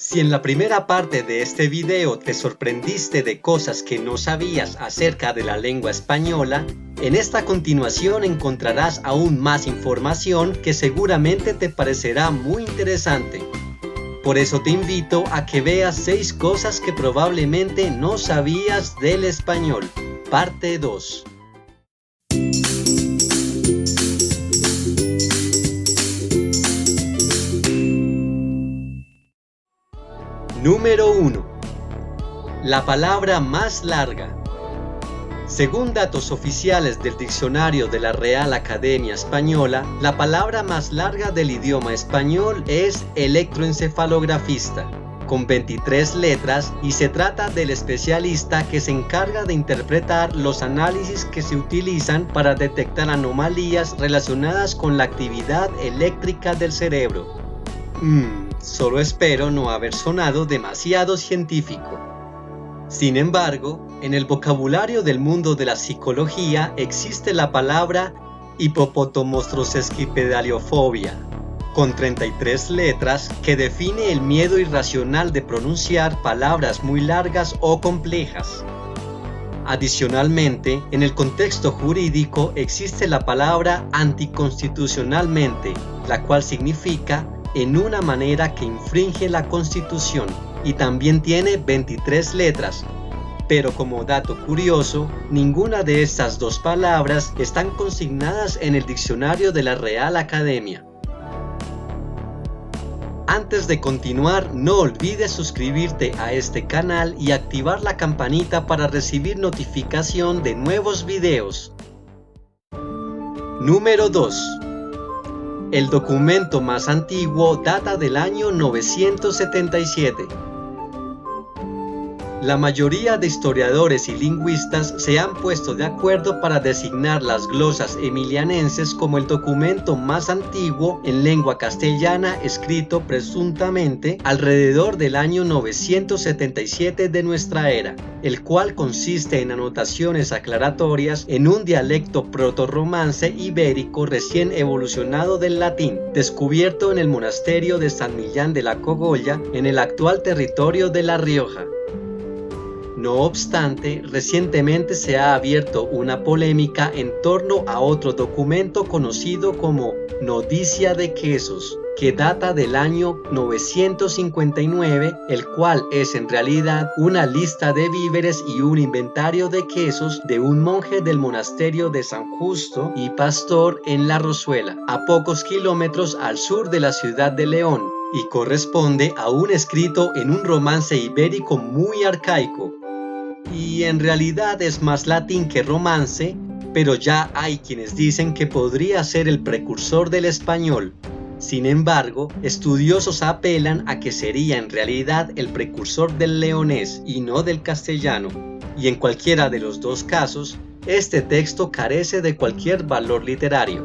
Si en la primera parte de este video te sorprendiste de cosas que no sabías acerca de la lengua española, en esta continuación encontrarás aún más información que seguramente te parecerá muy interesante. Por eso te invito a que veas 6 cosas que probablemente no sabías del español, parte 2. Número 1. La palabra más larga. Según datos oficiales del diccionario de la Real Academia Española, la palabra más larga del idioma español es electroencefalografista, con 23 letras, y se trata del especialista que se encarga de interpretar los análisis que se utilizan para detectar anomalías relacionadas con la actividad eléctrica del cerebro. Solo espero no haber sonado demasiado científico. Sin embargo, en el vocabulario del mundo de la psicología existe la palabra hipopotomonstrosesquipedaliofobia, con 33 letras, que define el miedo irracional de pronunciar palabras muy largas o complejas. Adicionalmente, en el contexto jurídico existe la palabra anticonstitucionalmente, la cual significa en una manera que infringe la Constitución, y también tiene 23 letras. Pero como dato curioso, ninguna de estas dos palabras están consignadas en el diccionario de la Real Academia. Antes de continuar, no olvides suscribirte a este canal y activar la campanita para recibir notificación de nuevos videos. Número 2. El documento más antiguo data del año 977. La mayoría de historiadores y lingüistas se han puesto de acuerdo para designar las glosas emilianenses como el documento más antiguo en lengua castellana escrito presuntamente alrededor del año 977 de nuestra era, el cual consiste en anotaciones aclaratorias en un dialecto protorromance ibérico recién evolucionado del latín, descubierto en el monasterio de San Millán de la Cogolla en el actual territorio de La Rioja. No obstante, recientemente se ha abierto una polémica en torno a otro documento conocido como Noticia de Quesos, que data del año 959, el cual es en realidad una lista de víveres y un inventario de quesos de un monje del monasterio de San Justo y Pastor en La Rozuela, a pocos kilómetros al sur de la ciudad de León, y corresponde a un escrito en un romance ibérico muy arcaico. Y en realidad es más latín que romance, pero ya hay quienes dicen que podría ser el precursor del español. Sin embargo, estudiosos apelan a que sería en realidad el precursor del leonés y no del castellano, y en cualquiera de los dos casos, este texto carece de cualquier valor literario.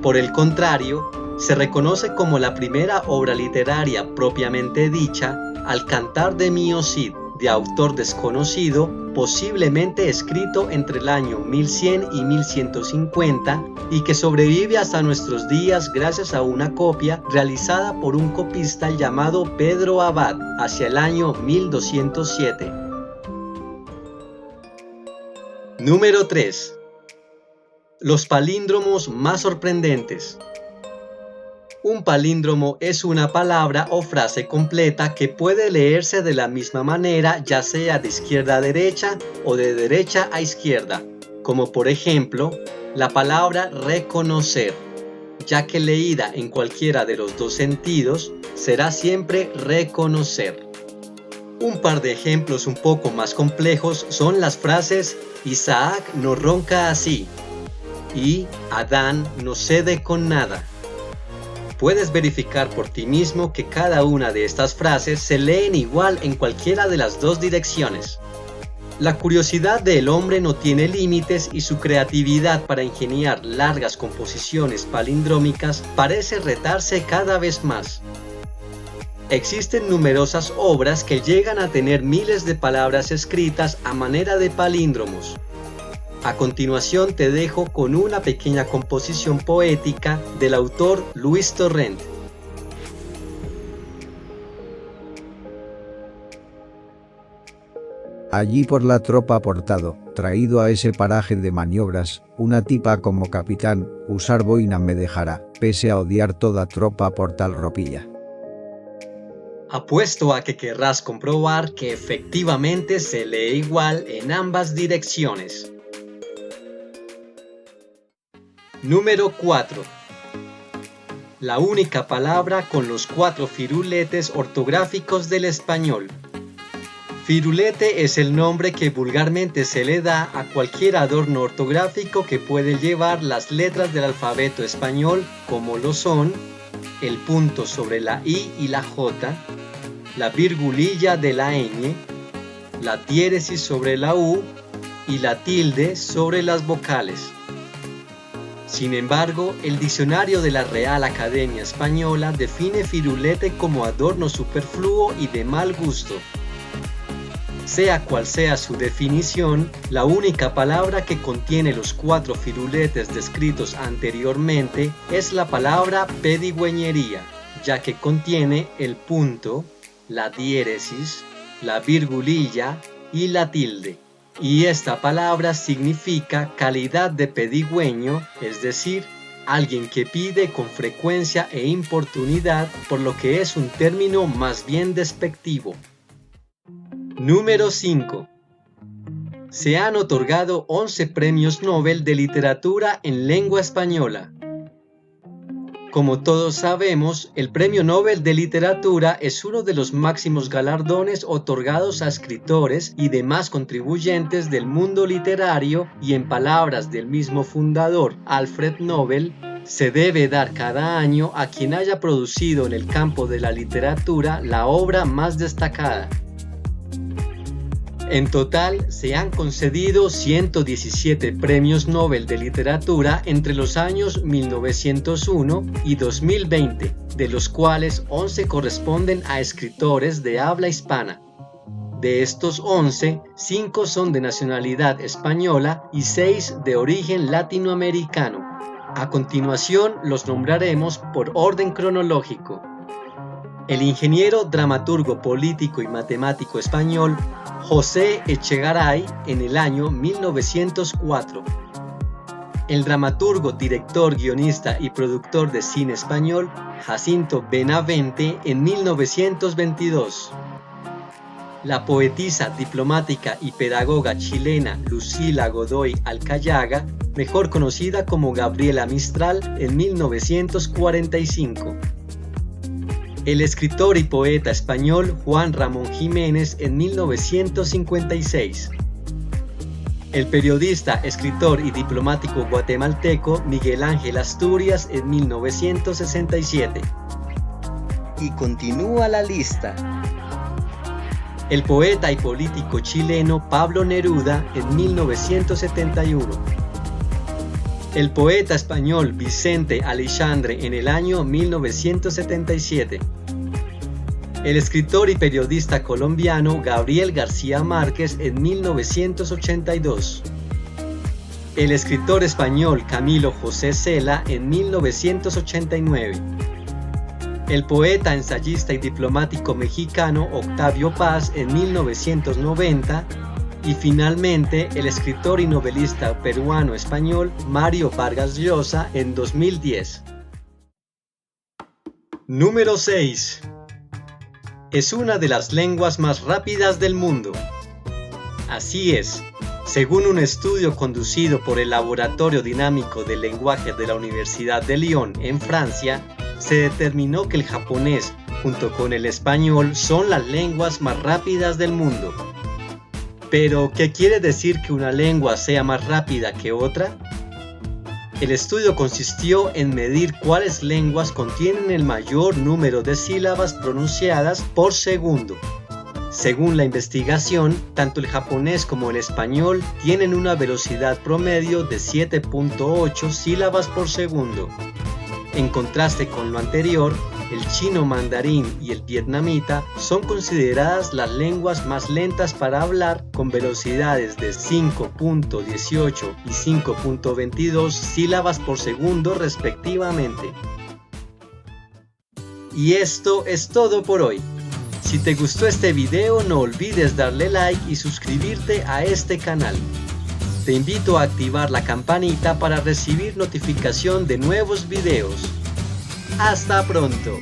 Por el contrario, se reconoce como la primera obra literaria propiamente dicha al Cantar de Mío Cid, de autor desconocido, posiblemente escrito entre el año 1100 y 1150, y que sobrevive hasta nuestros días gracias a una copia realizada por un copista llamado Pedro Abad hacia el año 1207. Número 3. Los palíndromos más sorprendentes. Un palíndromo es una palabra o frase completa que puede leerse de la misma manera, ya sea de izquierda a derecha o de derecha a izquierda, como por ejemplo la palabra reconocer, ya que leída en cualquiera de los dos sentidos será siempre reconocer. Un par de ejemplos un poco más complejos son las frases Isaac no ronca así y Adán no cede con nada. Puedes verificar por ti mismo que cada una de estas frases se leen igual en cualquiera de las dos direcciones. La curiosidad del hombre no tiene límites y su creatividad para ingeniar largas composiciones palindrómicas parece retarse cada vez más. Existen numerosas obras que llegan a tener miles de palabras escritas a manera de palíndromos. A continuación te dejo con una pequeña composición poética del autor Luis Torrent. Allí por la tropa portado, traído a ese paraje de maniobras, una tipa como capitán, usar boina me dejará, pese a odiar toda tropa por tal ropilla. Apuesto a que querrás comprobar que efectivamente se lee igual en ambas direcciones. Número 4. La única palabra con los 4 firuletes ortográficos del español. Firulete es el nombre que vulgarmente se le da a cualquier adorno ortográfico que puede llevar las letras del alfabeto español, como lo son el punto sobre la I y la J, la virgulilla de la ñ, la diéresis sobre la U y la tilde sobre las vocales. Sin embargo, el diccionario de la Real Academia Española define firulete como adorno superfluo y de mal gusto. Sea cual sea su definición, la única palabra que contiene los 4 firuletes descritos anteriormente es la palabra pedigüeñería, ya que contiene el punto, la diéresis, la virgulilla y la tilde. Y esta palabra significa calidad de pedigüeño, es decir, alguien que pide con frecuencia e importunidad, por lo que es un término más bien despectivo. Número 5. Se han otorgado 11 premios Nobel de literatura en lengua española. Como todos sabemos, el Premio Nobel de Literatura es uno de los máximos galardones otorgados a escritores y demás contribuyentes del mundo literario y, en palabras del mismo fundador, Alfred Nobel, se debe dar cada año a quien haya producido en el campo de la literatura la obra más destacada. En total, se han concedido 117 premios Nobel de Literatura entre los años 1901 y 2020, de los cuales 11 corresponden a escritores de habla hispana. De estos 11, 5 son de nacionalidad española y 6 de origen latinoamericano. A continuación los nombraremos por orden cronológico. El ingeniero, dramaturgo, político y matemático español José Echegaray en el año 1904. El dramaturgo, director, guionista y productor de cine español Jacinto Benavente en 1922. La poetisa, diplomática y pedagoga chilena Lucila Godoy Alcayaga, mejor conocida como Gabriela Mistral, en 1945. El escritor y poeta español Juan Ramón Jiménez en 1956. El periodista, escritor y diplomático guatemalteco Miguel Ángel Asturias en 1967. Y continúa la lista. El poeta y político chileno Pablo Neruda en 1971. El poeta español Vicente Aleixandre en el año 1977. El escritor y periodista colombiano Gabriel García Márquez en 1982. El escritor español Camilo José Cela en 1989. El poeta, ensayista y diplomático mexicano Octavio Paz en 1990. Y finalmente, el escritor y novelista peruano-español Mario Vargas Llosa en 2010. Número 6. Es una de las lenguas más rápidas del mundo. Así es, según un estudio conducido por el Laboratorio Dinámico del Lenguaje de la Universidad de Lyon en Francia, se determinó que el japonés, junto con el español, son las lenguas más rápidas del mundo. ¿Pero qué quiere decir que una lengua sea más rápida que otra? El estudio consistió en medir cuáles lenguas contienen el mayor número de sílabas pronunciadas por segundo. Según la investigación, tanto el japonés como el español tienen una velocidad promedio de 7.8 sílabas por segundo. En contraste con lo anterior, el chino mandarín y el vietnamita son consideradas las lenguas más lentas para hablar, con velocidades de 5.18 y 5.22 sílabas por segundo respectivamente. Y esto es todo por hoy. Si te gustó este video, no olvides darle like y suscribirte a este canal. Te invito a activar la campanita para recibir notificación de nuevos videos. ¡Hasta pronto!